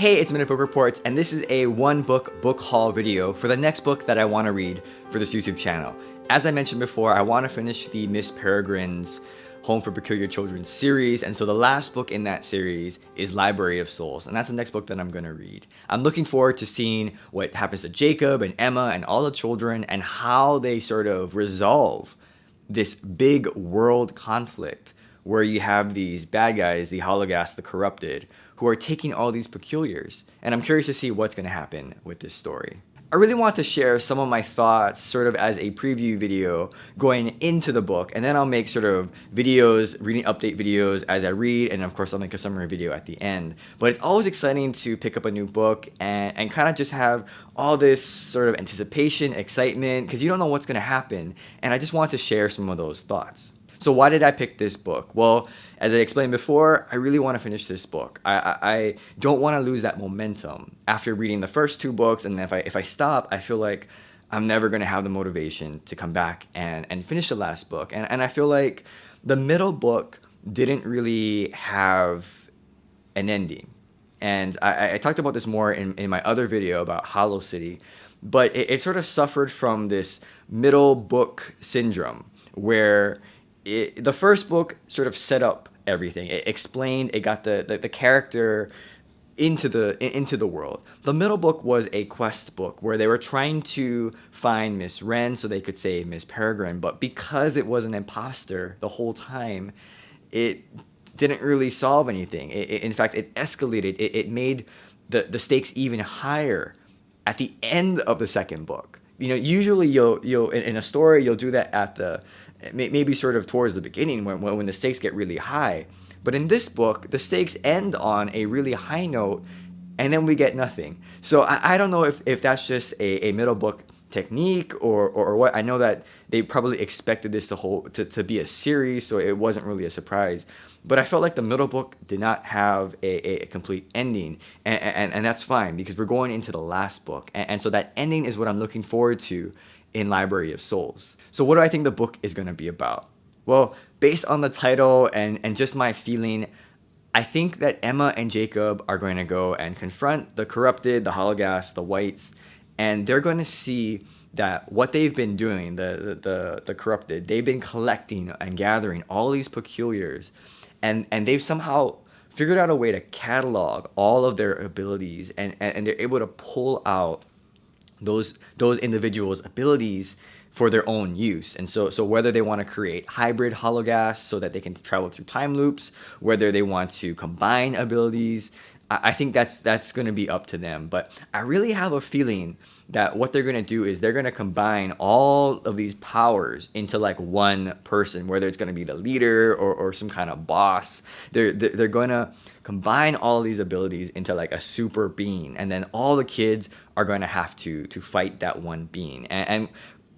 Hey, it's Minute Book Reports, and this is a book haul video for the next book that I want to read for this YouTube channel. As I mentioned before, I want to finish the Miss Peregrine's Home for Peculiar Children series, and so the last book in that series is Library of Souls, and that's the next book that I'm going to read. I'm looking forward to seeing what happens to Jacob and Emma and all the children and how they sort of resolve this big world conflict where you have these bad guys, the Holocaust, the corrupted, who are taking all these peculiars. And I'm curious to see what's going to happen with this story. I really want to share some of my thoughts sort of as a preview video going into the book, and then I'll make sort of videos, reading update videos as I read, and of course I'll make a summary video at the end. But it's always exciting to pick up a new book and kind of just have all this sort of anticipation, excitement, because you don't know what's going to happen, and I just want to share some of those thoughts. So why did I pick this book? Well, as I explained before, I really want to finish this book. I don't want to lose that momentum after reading the first two books, and if I stop, I feel like I'm never going to have the motivation to come back and finish the last book. And I feel like the middle book didn't really have an ending. And I talked about this more in my other video about Hollow City, but it sort of suffered from this middle book syndrome where the first book sort of set up everything. It explained, it got the character into the world. The middle book was a quest book where they were trying to find Miss Wren so they could save Miss Peregrine, but because it was an imposter the whole time, it didn't really solve anything. In fact, it escalated. It made the stakes even higher at the end of the second book. You know, usually you'll in a story you'll do that at the maybe sort of towards the beginning when the stakes get really high. But in this book, the stakes end on a really high note, and then we get nothing. So I don't know if that's just a middle book technique or what. I know that they probably expected this to be a series, so it wasn't really a surprise. But I felt like the middle book did not have a complete ending, and that's fine because we're going into the last book. And so that ending is what I'm looking forward to in Library of Souls. So what do I think the book is going to be about? Well, based on the title and just my feeling, I think that Emma and Jacob are going to go and confront the corrupted, the Holocaust, the whites, and they're going to see that what they've been doing, the corrupted, they've been collecting and gathering all these peculiars, and they've somehow figured out a way to catalog all of their abilities, and they're able to pull out those individuals' abilities for their own use. And so whether they want to create hybrid hologasts so that they can travel through time loops, whether they want to combine abilities, I think that's going to be up to them. But I really have a feeling that what they're going to do is they're going to combine all of these powers into like one person, whether it's going to be the leader or some kind of boss. They're going to combine all of these abilities into like a super being, and then all the kids are going to have to fight that one being. And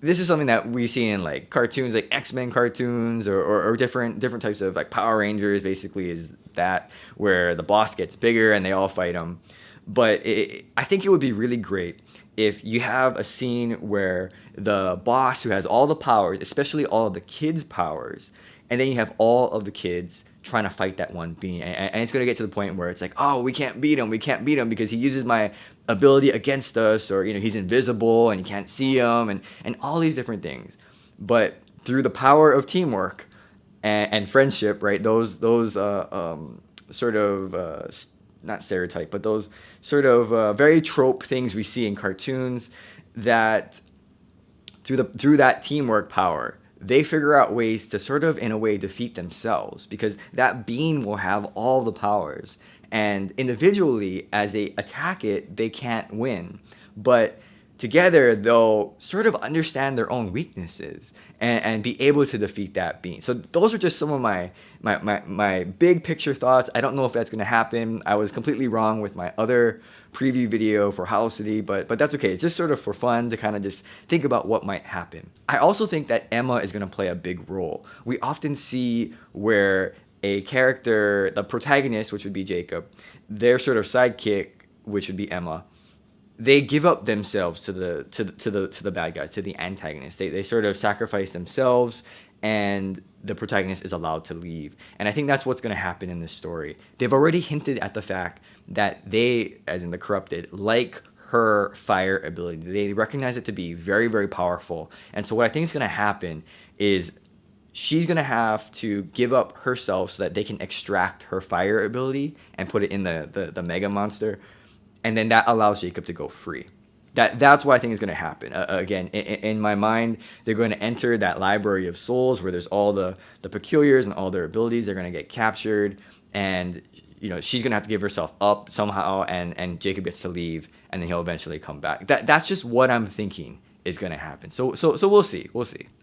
this is something that we see in like cartoons, like X-Men cartoons or different types of like Power Rangers. Basically is that where the boss gets bigger and they all fight him. But I think it would be really great if you have a scene where the boss who has all the powers, especially all of the kids' powers, and then you have all of the kids trying to fight that one being, and it's going to get to the point where it's like, oh, we can't beat him because he uses my ability against us, or he's invisible and you can't see him, and all these different things. But through the power of teamwork and friendship, right, those sort of not stereotype, but those sort of very trope things we see in cartoons, that through that teamwork power, they figure out ways to sort of, in a way, defeat themselves, because that being will have all the powers. And individually, as they attack it, they can't win. But together, they'll sort of understand their own weaknesses and be able to defeat that being. So those are just some of my big picture thoughts. I don't know if that's going to happen. I was completely wrong with my other preview video for Hollow City, but that's okay. It's just sort of for fun to kind of just think about what might happen. I also think that Emma is going to play a big role. We often see where a character, the protagonist, which would be Jacob, their sort of sidekick, which would be Emma, they give up themselves to the bad guy, to the antagonist. They sort of sacrifice themselves and the protagonist is allowed to leave. And I think that's what's going to happen in this story. They've already hinted at the fact that they, as in the corrupted, like her fire ability. They recognize it to be very, very powerful. And so what I think is going to happen is she's going to have to give up herself so that they can extract her fire ability and put it in the mega monster. And then that allows Jacob to go free. That's what I think is going to happen. Again, in my mind, they're going to enter that library of souls where there's all the peculiars and all their abilities. They're going to get captured, and she's going to have to give herself up somehow, and Jacob gets to leave, and then he'll eventually come back. That's just what I'm thinking is going to happen. So we'll see.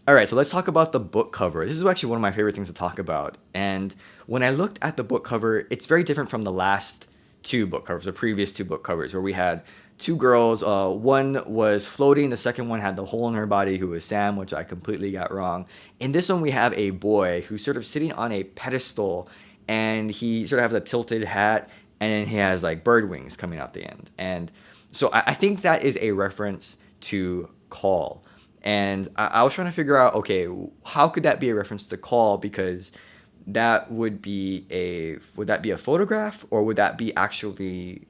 All right, so let's talk about the book cover. This is actually one of my favorite things to talk about. And when I looked at the book cover, it's very different from the last two book covers, the previous two book covers, where we had two girls. One was floating. The second one had the hole in her body, who was Sam, which I completely got wrong. In this one, we have a boy who's sort of sitting on a pedestal, and he sort of has a tilted hat, and then he has like bird wings coming out the end. And so I think that is a reference to Call. And I was trying to figure out, okay, how could that be a reference to Call? Because that would that be a photograph, or would that be actually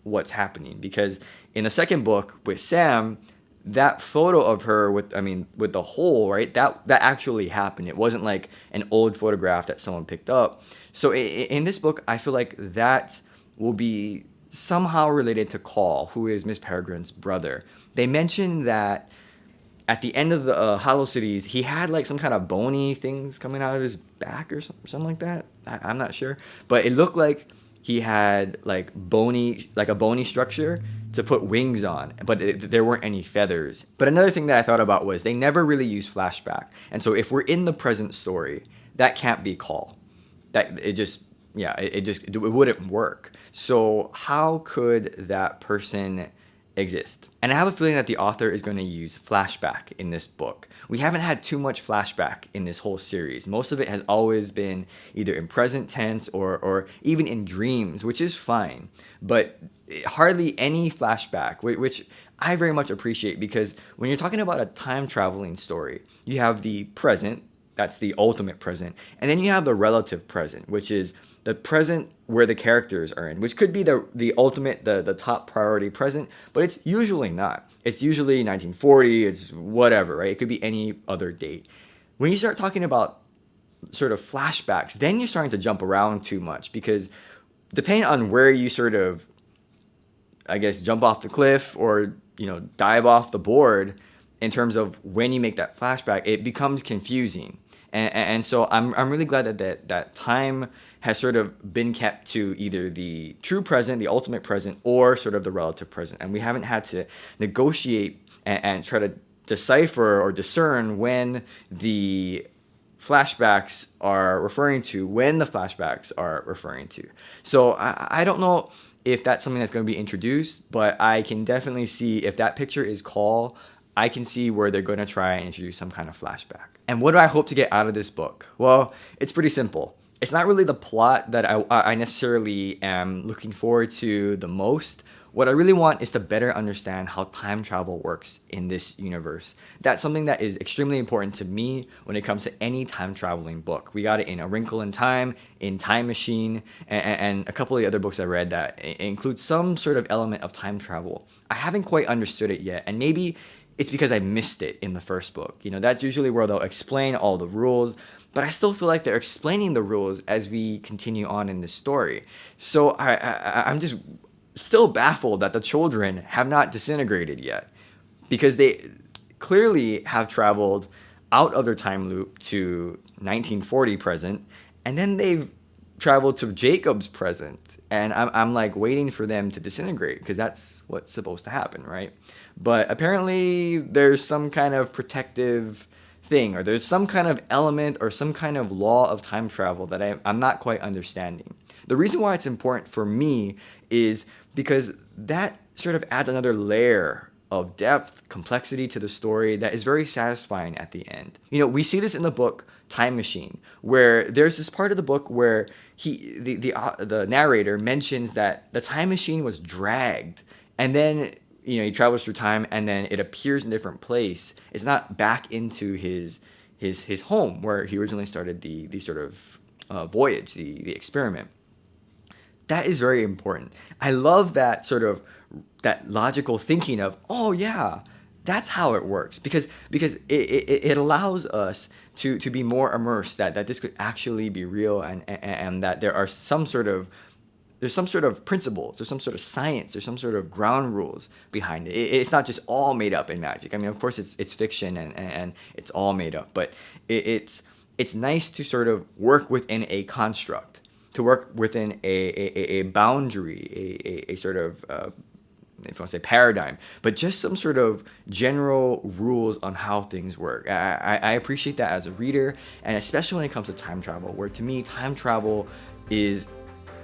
what's happening? Because in the second book with Sam, that photo of her with the hole, right, that actually happened. It wasn't like an old photograph that someone picked up. So in this book, I feel like that will be somehow related to Call, who is Miss Peregrine's brother. They mentioned that at the end of the Hollow Cities, he had like some kind of bony things coming out of his back or something like that. I'm not sure, but it looked like he had like a bony structure to put wings on, but there weren't any feathers. But another thing that I thought about was they never really use flashback, and so if we're in the present story, that can't be Call. It wouldn't work. So how could that person exist? And I have a feeling that the author is going to use flashback in this book. We haven't had too much flashback in this whole series. Most of it has always been either in present tense or even in dreams, which is fine, but hardly any flashback, which I very much appreciate, because when you're talking about a time traveling story, you have the present, that's the ultimate present, and then you have the relative present, which is the present where the characters are in, which could be the ultimate, the top priority present, but it's usually not. It's usually 1940, it's whatever, right? It could be any other date. When you start talking about sort of flashbacks, then you're starting to jump around too much, because depending on where you sort of, I guess, jump off the cliff or, dive off the board in terms of when you make that flashback, it becomes confusing. And so I'm really glad that time has sort of been kept to either the true present, the ultimate present, or sort of the relative present. And we haven't had to negotiate and try to decipher or discern when the flashbacks are referring to, when the flashbacks are referring to. So I don't know if that's something that's going to be introduced, but I can definitely see if that picture is Call, I can see where they're going to try and introduce some kind of flashback. And what do I hope to get out of this book? Well, it's pretty simple. It's not really the plot that I necessarily am looking forward to the most. What I really want is to better understand how time travel works in this universe. That's something that is extremely important to me when it comes to any time traveling book. We got it in A Wrinkle in Time, in Time Machine, and a couple of the other books I read that include some sort of element of time travel. I haven't quite understood it yet, and maybe it's because I missed it in the first book. That's usually where they'll explain all the rules, but I still feel like they're explaining the rules as we continue on in this story. So I'm just still baffled that the children have not disintegrated yet, because they clearly have traveled out of their time loop to 1940 present, and then they've traveled to Jacob's present, and I'm like waiting for them to disintegrate, because that's what's supposed to happen, right? But apparently there's some kind of protective thing, or there's some kind of element or some kind of law of time travel that I'm not quite understanding. The reason why it's important for me is because that sort of adds another layer of depth, complexity to the story that is very satisfying at the end. We see this in the book Time Machine, where there's this part of the book where the narrator mentions that the time machine was dragged, and then he travels through time, and then it appears in a different place. It's not back into his his home where he originally started the sort of voyage, the experiment. That is very important. I love that sort of that logical thinking of, oh yeah, that's how it works, because it allows us to be more immersed that this could actually be real, and that there are there's some sort of principles, there's some sort of science, there's some sort of ground rules behind it. It's not just all made up in magic. I mean, of course, it's fiction and it's all made up, but it's nice to sort of work within a construct, to work within a boundary, a sort of if you want to say paradigm, but just some sort of general rules on how things work. I appreciate that as a reader, and especially when it comes to time travel, where to me time travel is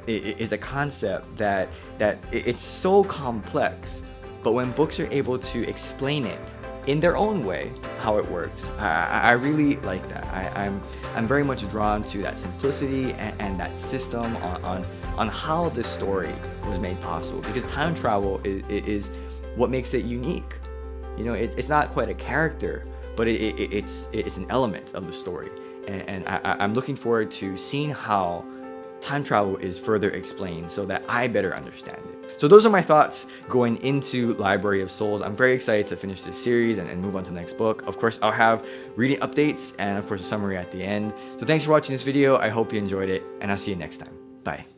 a concept that it's so complex, but when books are able to explain it in their own way how it works, I really like that. I'm very much drawn to that simplicity and that system on how this story was made possible, because time travel is what makes it unique. You know, it's not quite a character, but it's an element of the story, and I'm looking forward to seeing how time travel is further explained so that I better understand it. So those are my thoughts going into Library of Souls. I'm very excited to finish this series and move on to the next book. Of course, I'll have reading updates and of course a summary at the end. So thanks for watching this video. I hope you enjoyed it, and I'll see you next time. Bye.